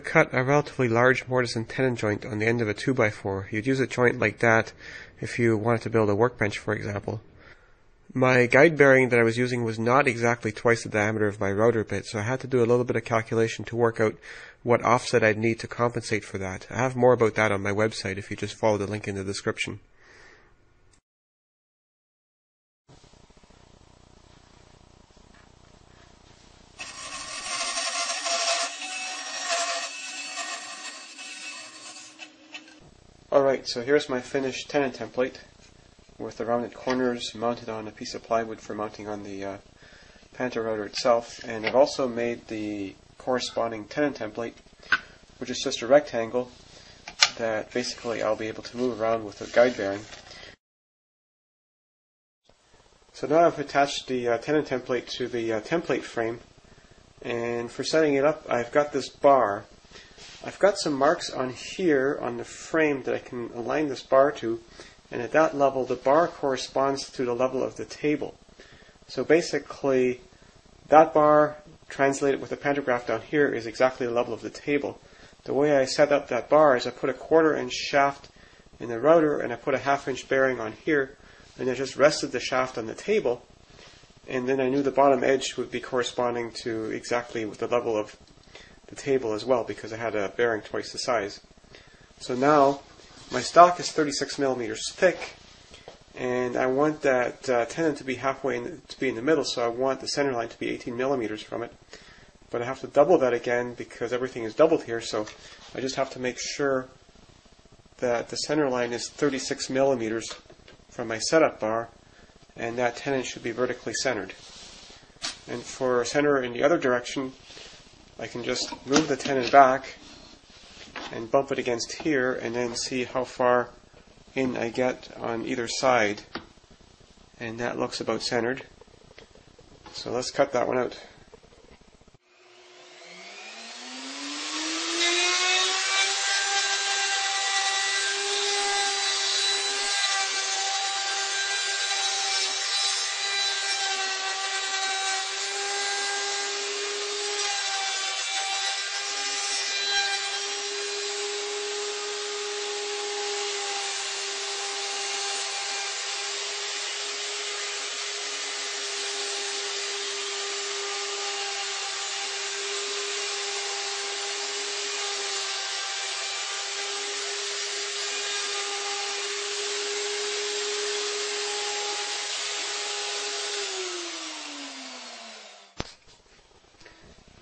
to cut a relatively large mortise and tenon joint on the end of a 2x4. You'd use a joint like that if you wanted to build a workbench, for example. My guide bearing that I was using was not exactly twice the diameter of my router bit, so I had to do a little bit of calculation to work out what offset I'd need to compensate for that. I have more about that on my website if you just follow the link in the description. Alright, so here's my finished tenon template with the rounded corners mounted on a piece of plywood for mounting on the Panther router itself. And I've also made the corresponding tenon template, which is just a rectangle that basically I'll be able to move around with a guide bearing. So now I've attached the tenon template to the template frame, and for setting it up I've got this bar. I've got some marks on here on the frame that I can align this bar to, and at that level the bar corresponds to the level of the table. So basically that bar translated with the pantograph down here is exactly the level of the table. The way I set up that bar is I put a 1/4 inch shaft in the router and I put a 1/2 inch bearing on here, and I just rested the shaft on the table, and then I knew the bottom edge would be corresponding to exactly with the level of the table as well, because I had a bearing twice the size. So now my stock is 36 millimeters thick, and I want that tenon to be halfway to be in the middle, so I want the center line to be 18 millimeters from it. But I have to double that again because everything is doubled here, so I just have to make sure that the center line is 36 millimeters from my setup bar, and that tenon should be vertically centered. And for center in the other direction, I can just move the tenon back and bump it against here and then see how far in I get on either side, and that looks about centered. So let's cut that one out.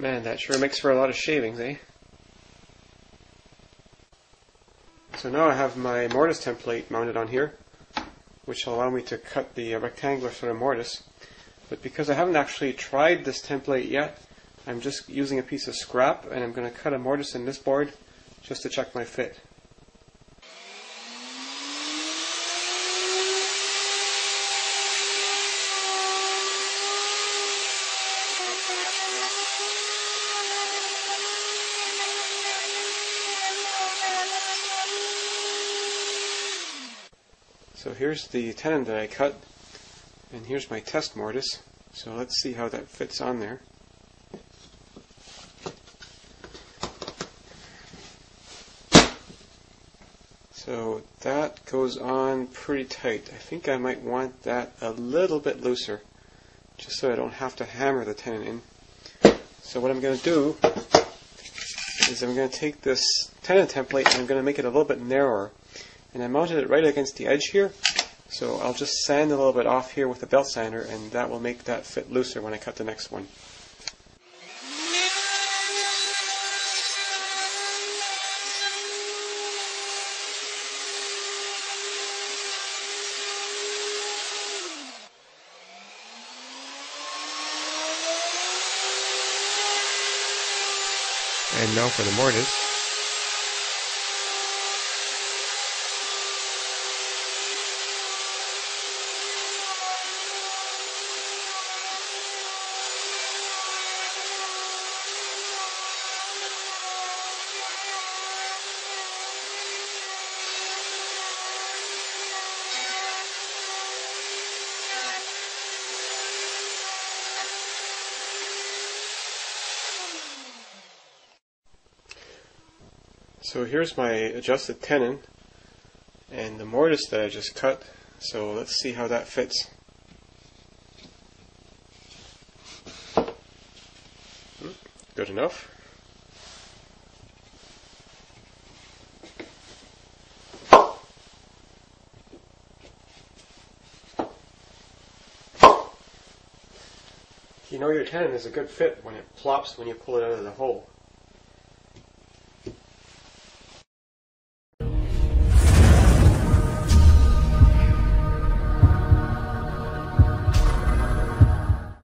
Man, that sure makes for a lot of shavings, eh? So now I have my mortise template mounted on here, which will allow me to cut the rectangular sort of mortise. But because I haven't actually tried this template yet, I'm just using a piece of scrap, and I'm going to cut a mortise in this board just to check my fit. So here's the tenon that I cut, and here's my test mortise. So let's see how that fits on there. So that goes on pretty tight. I think I might want that a little bit looser, just so I don't have to hammer the tenon in. So what I'm going to do is I'm going to take this tenon template and I'm going to make it a little bit narrower. And I mounted it right against the edge here, so I'll just sand a little bit off here with a belt sander, and that will make that fit looser when I cut the next one. And now for the mortise. So here's my adjusted tenon and the mortise that I just cut. So let's see how that fits. Good enough. You know your tenon is a good fit when it plops when you pull it out of the hole.